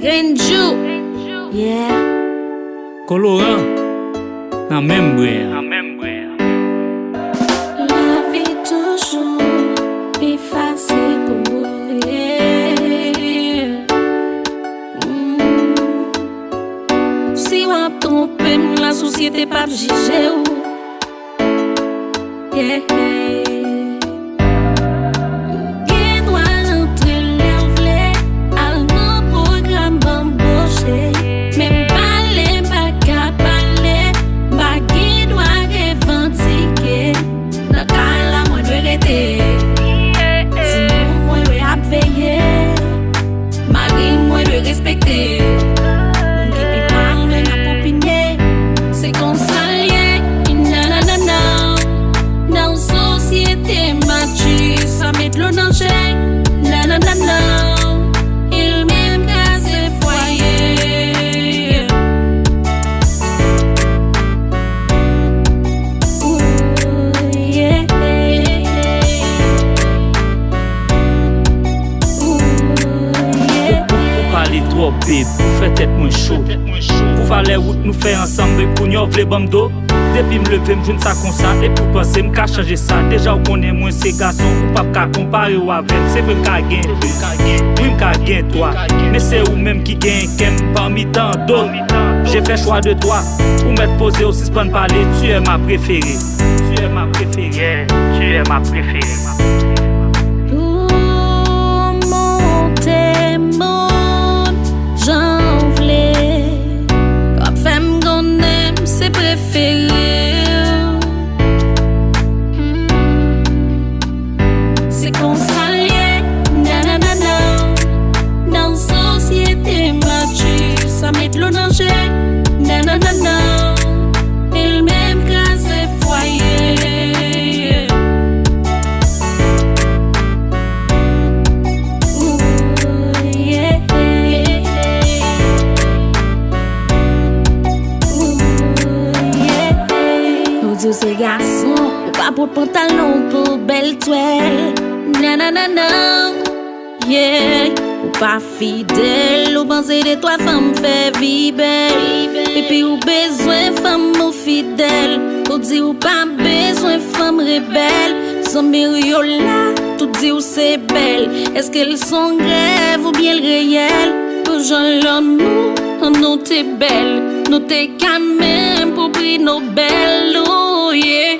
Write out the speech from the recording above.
Renju, yeah. Colorant, nan même brin. La vie toujours plus facile pour vous, yeah. Si on trompe, la société pas juger ou, yeah. Respecter, qui peut pas même à opiner, c'est qu'on s'allie, nanana, dans société mature, ça met l'eau dans le chèque, nanana, il même gaz foyer. Ooh, yeah. Trop bib, fait tête moins chaud. Pour faire les routes nous faire ensemble pour nous vle bam do. Depuis me lever me joindre ça comme ça et pour penser me ka changer ça. Déjà on connaît moins ces garçons ou pas ka comparer ou avec. C'est vrai me ka gain, oui me ka gain toi. Mais c'est ou même qui gagne kem parmi tant d'autres. J'ai fait choix de toi pour m'être posé au suspend parler. Tu es ma préférée, tu es ma préférée, yeah. Tu es ma préférée. C'est qu'on s'allie, nanana, dans société mature, ça met l'eau dans le chèque, nanana, il même grâce foyer. Ooh, yeah. Ces garçons, ou pas pour pantalon, pour belle toile. Nanana, yeah. Ou pas fidèle, ou penser de toi, femme fait vie belle. Et puis ou besoin, femme ou fidèle. Ou dit ou pas besoin, femme rebelle. Sans là, tout dit ou c'est belle. Est-ce qu'elles sont rêve ou bien le réel? Pour Jean l'amour, nous t'es belle. Nous t'es quand même pour prix Nobel. Yeah.